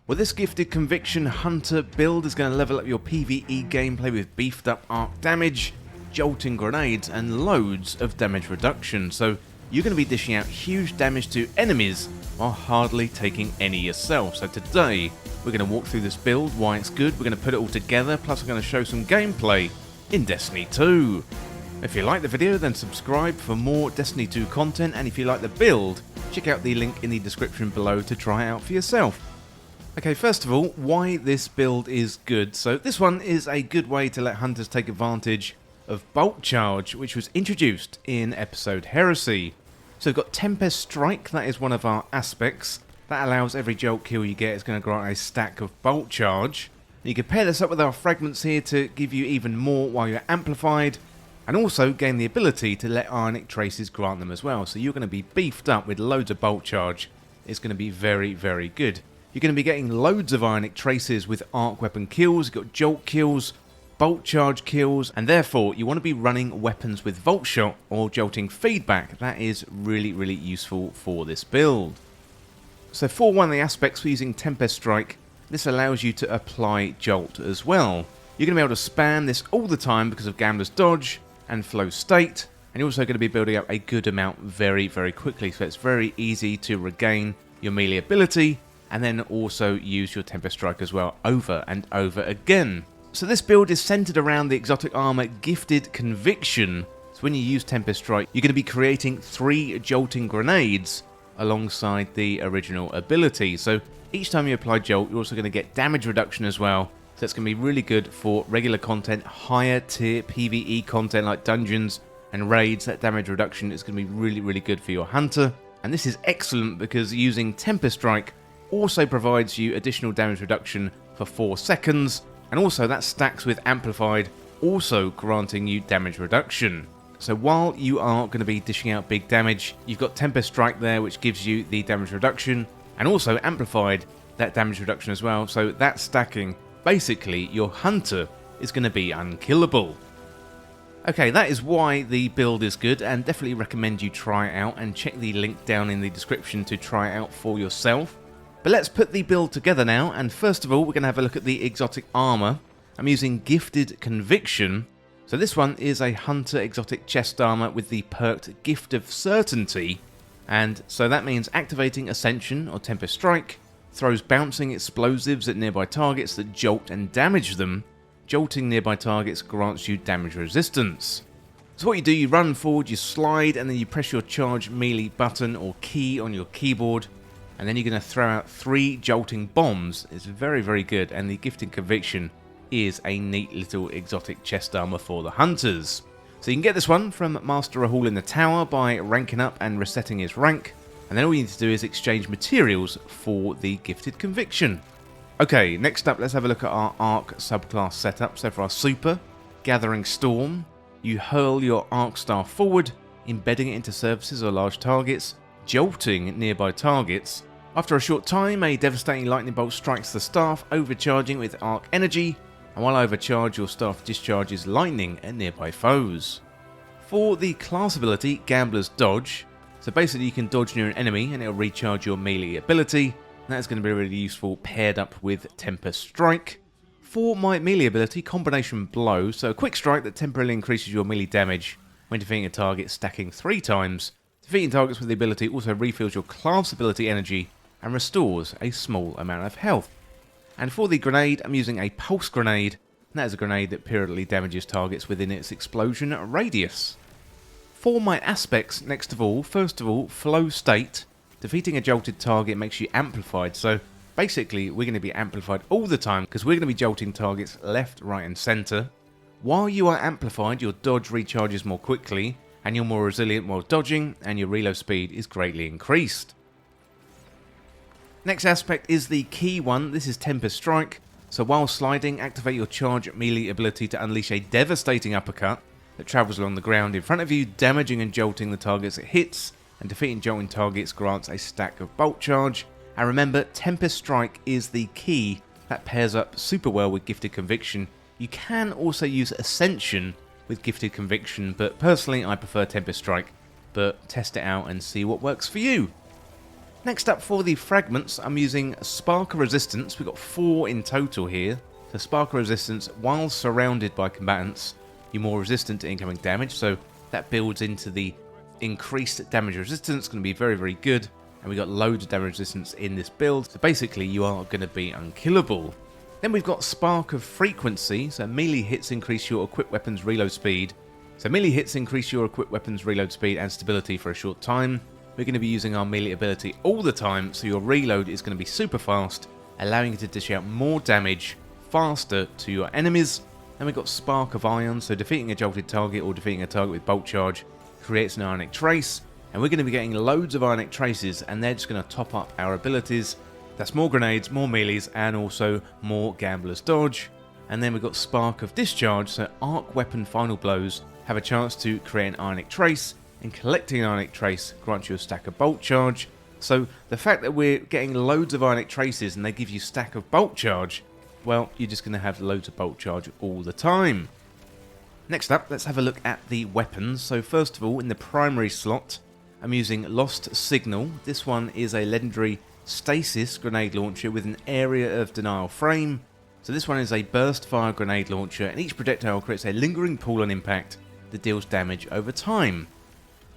Well, this Gifted Conviction Hunter build is going to level up your PVE gameplay with beefed up arc damage, jolting grenades, and loads of damage reduction. So you're going to be dishing out huge damage to enemies while hardly taking any yourself. So today we're going to walk through this build, why it's good, we're going to put it all together, plus I'm going to show some gameplay in Destiny 2. If you like the video, then subscribe for more Destiny 2 content, and if you like the build, check out the link in the description below to try it out for yourself. Okay, first of all, why this build is good. So this one is a good way to let hunters take advantage of Bolt Charge, which was introduced in episode Heresy. So we've got Tempest Strike, that is one of our aspects. That allows every jolt kill you get is going to grant a stack of Bolt Charge. You can pair this up with our fragments here to give you even more while you're amplified, and also gain the ability to let Ionic Traces grant them as well. So you're going to be beefed up with loads of Bolt Charge. It's going to be very, very good. You're going to be getting loads of Ionic Traces with arc weapon kills, you've got jolt kills, Bolt Charge kills, and therefore you want to be running weapons with Volt Shot or jolting feedback. That is really, really useful for this build. So for one of the aspects for using Tempest Strike, this allows you to apply Jolt as well. You're going to be able to spam this all the time because of Gambler's Dodge and Flow State, and you're also going to be building up a good amount very, very quickly, so it's very easy to regain your melee ability and then also use your Tempest Strike as well over and over again. So this build is centered around the exotic armor Gifted Conviction. So when you use Tempest Strike, you're going to be creating 3 jolting grenades alongside the original ability. So each time you apply Jolt, you're also going to get damage reduction as well. So it's going to be really good for regular content, higher tier PVE content like dungeons and raids. That damage reduction is going to be really, really good for your hunter. And this is excellent because using Tempest Strike also provides you additional damage reduction for 4 seconds. And also that stacks with Amplified, also granting you damage reduction. So while you are going to be dishing out big damage, you've got Tempest Strike there, which gives you the damage reduction, and also Amplified, that damage reduction as well. So that stacking, basically your hunter is going to be unkillable. Okay, that is why the build is good, and definitely recommend you try it out, and check the link down in the description to try it out for yourself. But let's put the build together now, and first of all we're going to have a look at the exotic armor. I'm using Gifted Conviction. So this one is a hunter exotic chest armor with the perked Gift of Certainty, and so that means activating Ascension or Tempest Strike throws bouncing explosives at nearby targets that jolt and damage them. Jolting nearby targets grants you damage resistance. So what you do, you run forward, you slide, and then you press your charge melee button or key on your keyboard, and then you're going to throw out 3 jolting bombs. It's very, very good, and the Gifted Conviction is a neat little exotic chest armor for the hunters. So you can get this one from Master Rahul in the tower by ranking up and resetting his rank, and then all you need to do is exchange materials for the Gifted Conviction. Okay, next up let's have a look at our Arc subclass setup. So for our super, Gathering Storm, you hurl your Arc Star forward, embedding it into surfaces or large targets, jolting nearby targets. After a short time, a devastating lightning bolt strikes the staff, overcharging with arc energy, and while overcharged, your staff discharges lightning at nearby foes. For the class ability, Gambler's Dodge, so basically you can dodge near an enemy and it'll recharge your melee ability. That's going to be really useful paired up with Tempest Strike. For my melee ability, Combination Blow, so a quick strike that temporarily increases your melee damage when defeating a target, stacking 3 times. Defeating targets with the ability also refills your class ability energy and restores a small amount of health. And for the grenade, I'm using a Pulse Grenade, and that is a grenade that periodically damages targets within its explosion radius. For my aspects, next of all, first of all, Flow State. Defeating a jolted target makes you amplified, so basically we're going to be amplified all the time because we're going to be jolting targets left, right and centre. While you are amplified, your dodge recharges more quickly, and you're more resilient while dodging, and your reload speed is greatly increased. Next aspect is the key one. This is Tempest Strike. So while sliding, activate your charge melee ability to unleash a devastating uppercut that travels along the ground in front of you, damaging and jolting the targets it hits, and defeating jolting targets grants a stack of Bolt Charge. And remember, Tempest Strike is the key that pairs up super well with Gifted Conviction. You can also use Ascension with Gifted Conviction, but personally I prefer Tempest Strike, but test it out and see what works for you. Next up for the fragments, I'm using Spark of Resistance. We've got 4 in total here. So Spark of Resistance, while surrounded by combatants, you're more resistant to incoming damage, so that builds into the increased damage resistance, going to be very, very good. And we've got loads of damage resistance in this build, so basically you are going to be unkillable. Then we've got Spark of Frequency, so melee hits increase your equipped weapons reload speed. So melee hits increase your equipped weapons reload speed and stability for a short time. We're going to be using our melee ability all the time, so your reload is going to be super fast, allowing you to dish out more damage faster to your enemies. And we've got Spark of Iron, so defeating a jolted target or defeating a target with bolt charge creates an ionic trace. And we're going to be getting loads of ionic traces, and they're just going to top up our abilities. That's more grenades, more melees, and also more Gambler's Dodge. And then we've got Spark of Discharge, so arc weapon final blows have a chance to create an ionic trace, and collecting an ionic trace grants you a stack of bolt charge. So the fact that we're getting loads of ionic traces and they give you stack of bolt charge, well, you're just going to have loads of bolt charge all the time. Next up, let's have a look at the weapons. So first of all, in the primary slot, I'm using Lost Signal. This one is a legendary stasis grenade launcher with an area of denial frame. So this one is a burst fire grenade launcher, and each projectile creates a lingering pool on impact that deals damage over time.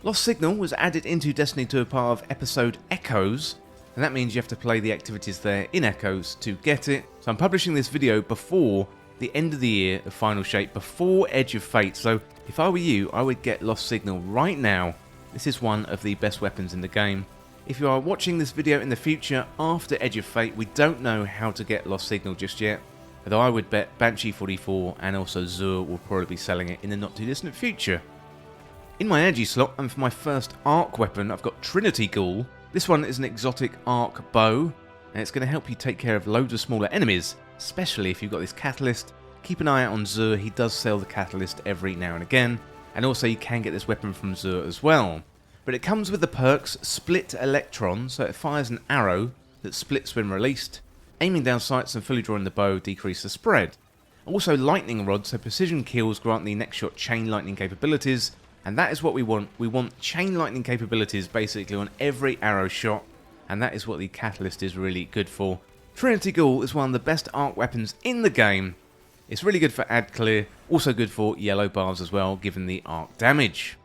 Lost Signal was added into Destiny 2 as part of episode Echoes, and that means you have to play the activities there in Echoes to get it. So I'm publishing this video before the end of the year of Final Shape, before Edge of Fate, so if I were you, I would get Lost Signal right now. This is one of the best weapons in the game. If you are watching this video in the future after Edge of Fate, we don't know how to get Lost Signal just yet, although I would bet Banshee 44 and also Zur will probably be selling it in the not too distant future. In my energy slot, and for my first arc weapon, I've got Trinity Ghoul. This one is an exotic arc bow, and it's going to help you take care of loads of smaller enemies, especially if you've got this catalyst. Keep an eye out on Zur, he does sell the catalyst every now and again, and also you can get this weapon from Zur as well. But it comes with the perks Split Electron, so it fires an arrow that splits when released. Aiming down sights and fully drawing the bow decrease the spread. Also Lightning Rod, so precision kills grant the next shot chain lightning capabilities, and that is what we want. We want chain lightning capabilities basically on every arrow shot, and that is what the catalyst is really good for. Trinity Ghoul is one of the best arc weapons in the game. It's really good for ad clear, also good for yellow bars as well, given the arc damage.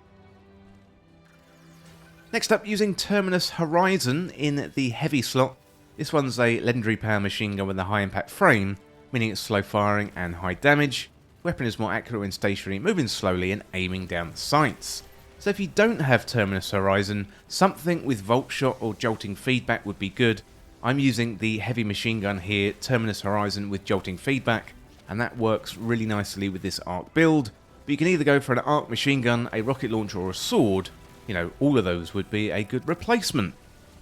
Next up, using Terminus Horizon in the heavy slot. This one's a legendary power machine gun with a high impact frame, meaning it's slow firing and high damage. Weapon is more accurate when stationary, moving slowly and aiming down the sights. So if you don't have Terminus Horizon, something with Volt Shot or Jolting feedback would be good. I'm using the heavy machine gun here, Terminus Horizon with Jolting feedback, and that works really nicely with this arc build. But you can either go for an arc machine gun, a rocket launcher or a sword. You know, all of those would be a good replacement.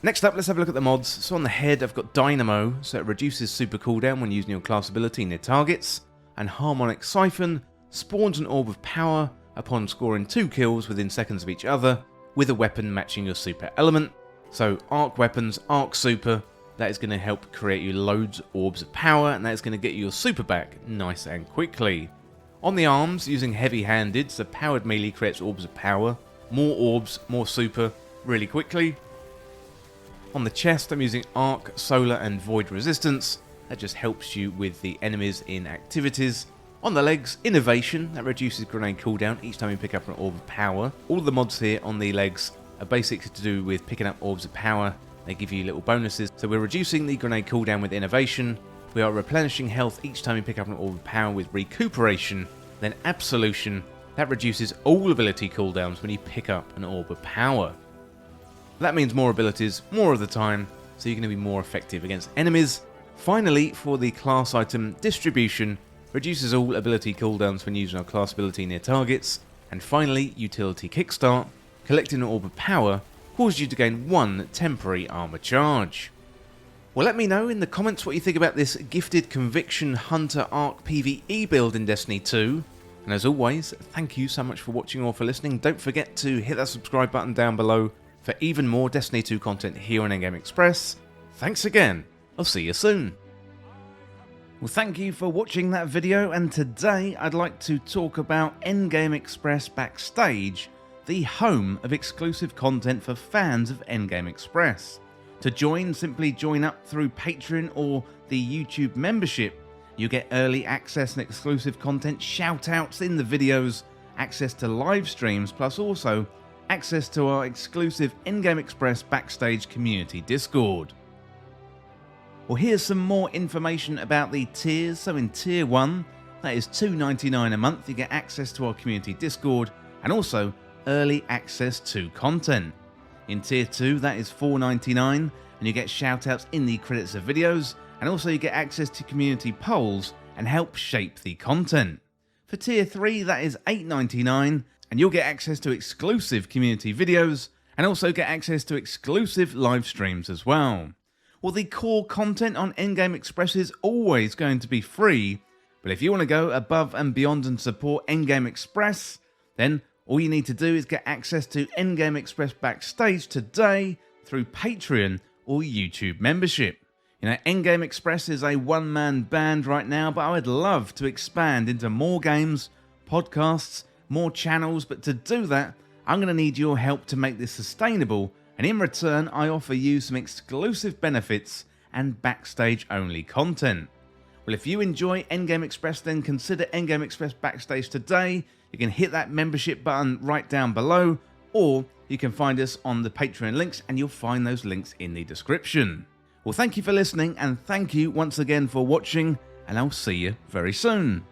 Next up, let's have a look at the mods. So on the head, I've got Dynamo, so it reduces super cooldown when using your class ability near targets. And Harmonic Siphon spawns an orb of power upon scoring 2 kills within seconds of each other, with a weapon matching your super element. So arc weapons, arc super, that is going to help create you loads of orbs of power, and that is going to get you your super back nice and quickly. On the arms, using heavy-handed, so powered melee creates orbs of power, more orbs, more super, really quickly. On the chest, I'm using arc, solar and void resistance. That just helps you with the enemies in activities. On the legs, Innovation, that reduces grenade cooldown each time you pick up an orb of power. All of the mods here on the legs are basically to do with picking up orbs of power. They give you little bonuses. So we're reducing the grenade cooldown with Innovation. We are replenishing health each time you pick up an orb of power with Recuperation. Then Absolution, that reduces all ability cooldowns when you pick up an orb of power. That means more abilities, more of the time, so you're going to be more effective against enemies. Finally, for the class item, Distribution reduces all ability cooldowns when using our class ability near targets. And finally, Utility Kickstart, collecting an orb of power, causes you to gain 1 temporary armor charge. Well, let me know in the comments what you think about this Gifted Conviction Hunter Arc PVE build in Destiny 2. And as always, thank you so much for watching or for listening. Don't forget to hit that subscribe button down below for even more Destiny 2 content here on Endgame Express. Thanks again. I'll see you soon. Well, thank you for watching that video, and today I'd like to talk about Endgame Express Backstage, the home of exclusive content for fans of Endgame Express. To join, simply join up through Patreon or the YouTube membership. You get early access and exclusive content, shout-outs in the videos, access to live streams, plus also access to our exclusive In-Game Express Backstage community Discord. Well, here's some more information about the tiers. So in Tier 1, that is $2.99 a month, you get access to our community Discord and also early access to content. In Tier 2, that is $4.99 and you get shoutouts in the credits of videos, and also you get access to community polls and help shape the content. For Tier 3, that is $8.99 and you'll get access to exclusive community videos and also get access to exclusive live streams as well. Well, the core content on In-Game Express is always going to be free, but if you want to go above and beyond and support In-Game Express, then all you need to do is get access to In-Game Express Backstage today through Patreon or YouTube membership. You know, In-Game Express is a one-man band right now, but I would love to expand into more games, podcasts, more channels, but to do that, I'm going to need your help to make this sustainable, and in return, I offer you some exclusive benefits and backstage-only content. Well, if you enjoy In-Game Express, then consider In-Game Express Backstage today. You can hit that membership button right down below, or you can find us on the Patreon links, and you'll find those links in the description. Well, thank you for listening, and thank you once again for watching, and I'll see you very soon.